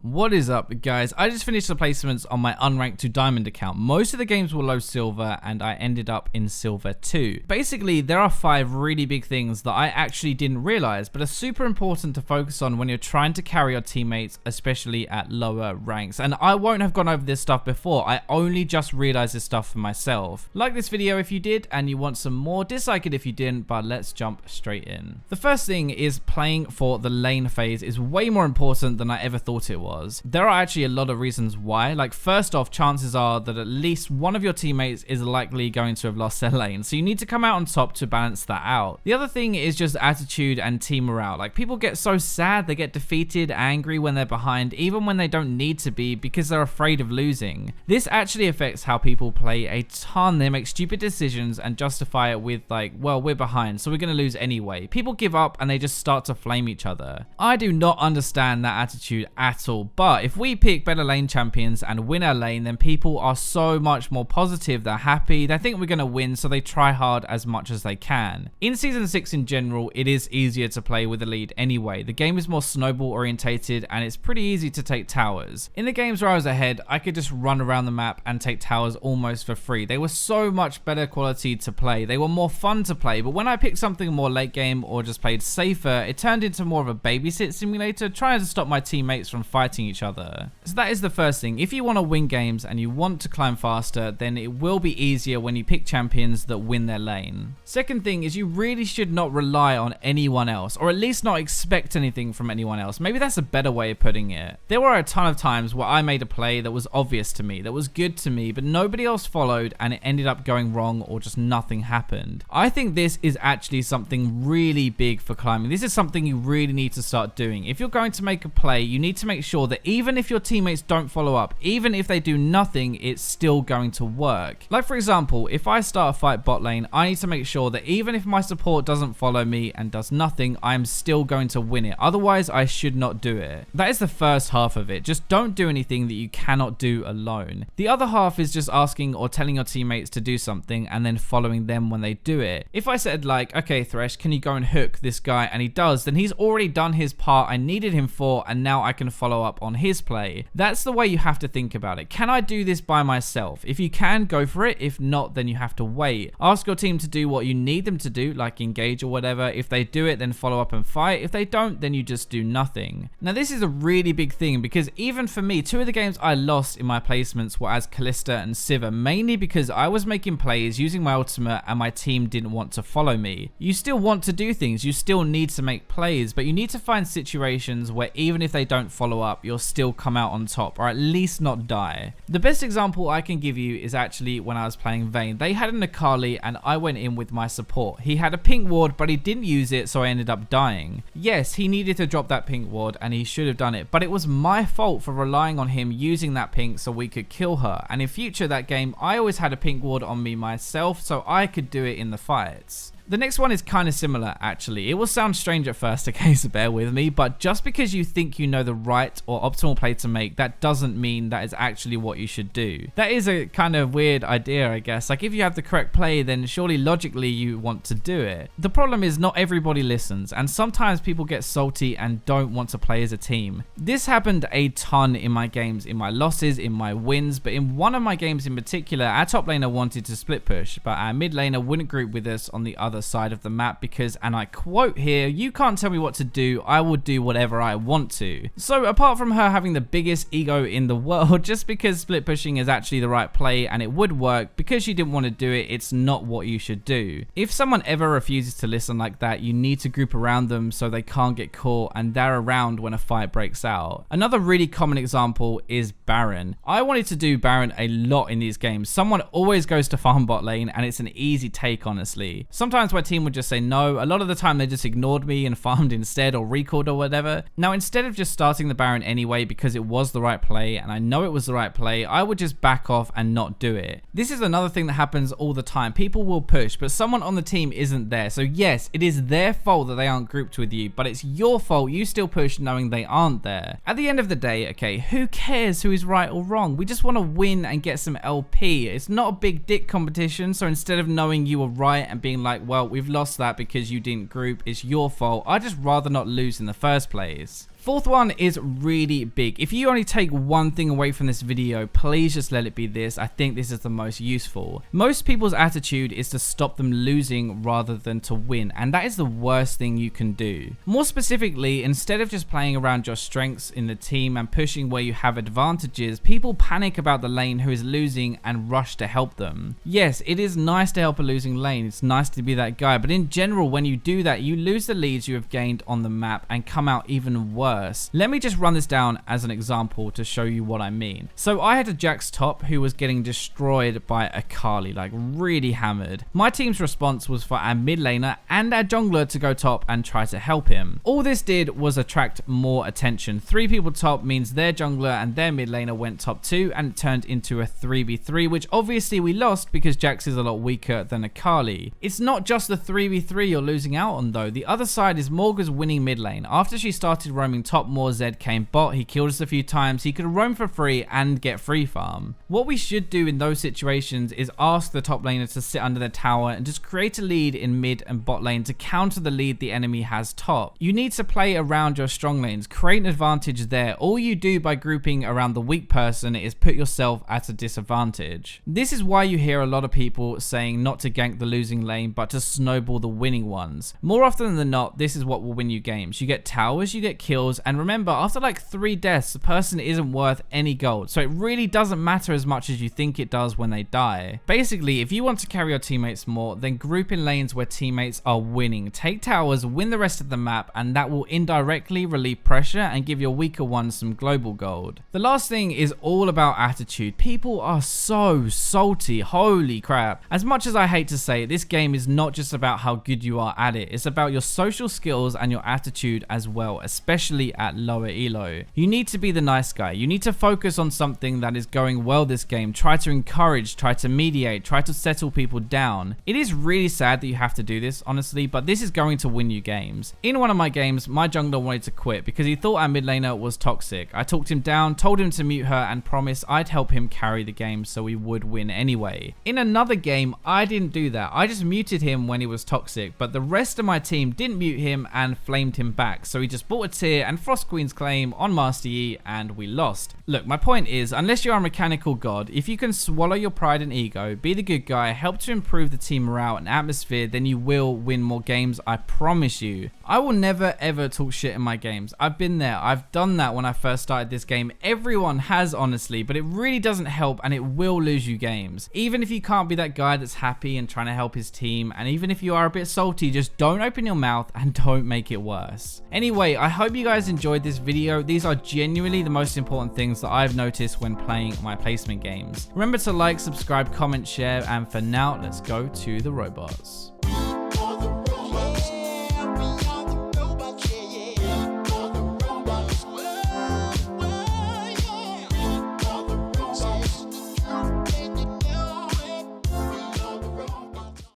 What is up, guys? I just finished the placements on my unranked to diamond account. Most of the games were low silver and I ended up in silver 2. Basically, there are 5 really big things that I actually didn't realize but are super important to focus on when you're trying to carry your teammates, especially at lower ranks. And I won't have gone over this stuff before, I only just realized this stuff for myself. Like this video if you did and you want some more, dislike it if you didn't, but let's jump straight in. The first thing is playing for the lane phase is way more important than I ever thought it was. There are actually a lot of reasons why. Like, first off, chances are that at least one of your teammates is likely going to have lost their lane, so you need to come out on top to balance that out. The other thing is just attitude and team morale. Like, people get so sad, they get defeated, angry when they're behind, even when they don't need to be because they're afraid of losing. This actually affects how people play a ton. They make stupid decisions and justify it with like, well, we're behind, so we're going to lose anyway. People give up and they just start to flame each other. I do not understand that attitude at all. But if we pick better lane champions and win our lane, then people are so much more positive. They're happy, they think we're going to win, so they try hard as much as they can. In Season 6 in general, it is easier to play with a lead anyway. The game is more snowball orientated and it's pretty easy to take towers. In the games where I was ahead, I could just run around the map and take towers almost for free. They were so much better quality to play. They were more fun to play, but when I picked something more late game or just played safer, it turned into more of a babysit simulator, trying to stop my teammates from fighting each other. So that is the first thing. If you want to win games and you want to climb faster, then it will be easier when you pick champions that win their lane. Second thing is you really should not rely on anyone else, or at least not expect anything from anyone else. Maybe that's a better way of putting it. There were a ton of times where I made a play that was obvious to me, that was good to me, but nobody else followed and it ended up going wrong or just nothing happened. I think this is actually something really big for climbing. This is something you really need to start doing. If you're going to make a play, you need to make sure that even if your teammates don't follow up, even if they do nothing, it's still going to work. Like, for example, if I start a fight bot lane, I need to make sure that even if my support doesn't follow me and does nothing, I am still going to win it. Otherwise, I should not do it. That is the first half of it. Just don't do anything that you cannot do alone. The other half is just asking or telling your teammates to do something and then following them when they do it. If I said like, okay, Thresh, can you go and hook this guy? And he does, then he's already done his part I needed him for, and now I can follow up on his play. That's the way you have to think about it. Can I do this by myself? If you can, go for it. If not, then you have to wait. Ask your team to do what you need them to do, like engage or whatever. If they do it, then follow up and fight. If they don't, then you just do nothing. Now, this is a really big thing because even for me, 2 of the games I lost in my placements were as Kalista and Sivir, mainly because I was making plays using my ultimate and my team didn't want to follow me. You still want to do things, you still need to make plays, but you need to find situations where even if they don't follow up, you'll still come out on top, or at least not die. The best example I can give you is actually when I was playing Vayne. They had an Akali and I went in with my support. He had a pink ward, but he didn't use it, so I ended up dying. Yes, he needed to drop that pink ward and he should have done it, but it was my fault for relying on him using that pink so we could kill her. And in future that game, I always had a pink ward on me myself so I could do it in the fights. The next one is kind of similar actually. It will sound strange at first, okay, so bear with me, but just because you think you know the right or optimal play to make, that doesn't mean that is actually what you should do. That is a kind of weird idea, I guess. Like, if you have the correct play, then surely logically you want to do it. The problem is not everybody listens, and sometimes people get salty and don't want to play as a team. This happened a ton in my games, in my losses, in my wins, but in one of my games in particular, our top laner wanted to split push, but our mid laner wouldn't group with us on the other side of the map because, and I quote here, "You can't tell me what to do, I will do whatever I want to." So apart from her having the biggest ego in the world, just because split pushing is actually the right play and it would work, because she didn't want to do it, it's not what you should do. If someone ever refuses to listen like that, you need to group around them so they can't get caught and they're around when a fight breaks out. Another really common example is Baron. I wanted to do Baron a lot in these games. Someone always goes to farm bot lane and it's an easy take, honestly. Sometimes my team would just say no. A lot of the time they just ignored me and farmed instead or recalled or whatever. Now, instead of just starting the Baron anyway because it was the right play and I know it was the right play, I would just back off and not do it. This is another thing that happens all the time. People will push, but someone on the team isn't there. So yes, it is their fault that they aren't grouped with you, but it's your fault you still push knowing they aren't there. At the end of the day, okay, who cares who is right or wrong? We just want to win and get some LP. It's not a big dick competition, so instead of knowing you were right and being like, well, we've lost that because you didn't group, it's your fault, I'd just rather not lose in the first place. Fourth one is really big. If you only take one thing away from this video, please just let it be this. I think this is the most useful. Most people's attitude is to stop them losing rather than to win, and that is the worst thing you can do. More specifically, instead of just playing around your strengths in the team and pushing where you have advantages, people panic about the lane who is losing and rush to help them. Yes, it is nice to help a losing lane. It's nice to be that guy, but in general, when you do that, you lose the leads you have gained on the map and come out even worse. Let me just run this down as an example to show you what I mean. So I had a Jax top who was getting destroyed by a Kali, like really hammered. My team's response was for our mid laner and our jungler to go top and try to help him. All this did was attract more attention. 3 people top means their jungler and their mid laner went top too, and it turned into a 3v3, which obviously we lost because Jax is a lot weaker than a Kali. It's not just the 3v3 you're losing out on though. The other side is Morga's winning mid lane. After she started roaming top, more Zed came bot. He killed us a few times. He could roam for free and get free farm. What we should do in those situations is ask the top laner to sit under the tower and just create a lead in mid and bot lane to counter the lead the enemy has top. You need to play around your strong lanes, create an advantage there. All you do by grouping around the weak person is put yourself at a disadvantage. This is why you hear a lot of people saying not to gank the losing lane but to snowball the winning ones. More often than not, this is what will win you games. You get towers, you get kills, and remember, after like 3 deaths, the person isn't worth any gold, so it really doesn't matter as much as you think it does when they die. Basically, if you want to carry your teammates more, then group in lanes where teammates are winning. Take towers, win the rest of the map, and that will indirectly relieve pressure and give your weaker ones some global gold. The last thing is all about attitude. People are so salty, holy crap. As much as I hate to say it, this game is not just about how good you are at it, it's about your social skills and your attitude as well, especially at lower elo. You need to be the nice guy. You need to focus on something that is going well this game. Try to encourage, try to mediate, try to settle people down. It is really sad that you have to do this, honestly, but this is going to win you games. In one of my games, my jungler wanted to quit because he thought our mid laner was toxic. I talked him down, told him to mute her, and promised I'd help him carry the game so we would win anyway. In another game, I didn't do that. I just muted him when he was toxic, but the rest of my team didn't mute him and flamed him back, so he just bought a tier and Frost Queen's claim on Master Yi, and we lost. Look, my point is, unless you're a mechanical god, if you can swallow your pride and ego, be the good guy, help to improve the team morale and atmosphere, then you will win more games, I promise you. I will never ever talk shit in my games. I've been there. I've done that when I first started this game. Everyone has, honestly, but it really doesn't help and it will lose you games. Even if you can't be that guy that's happy and trying to help his team, and even if you are a bit salty, just don't open your mouth and don't make it worse. Anyway, I hope you guys enjoyed this video. These are genuinely the most important things that I've noticed when playing my placement games. Remember to like, subscribe, comment, share, and for now, let's go to the robots.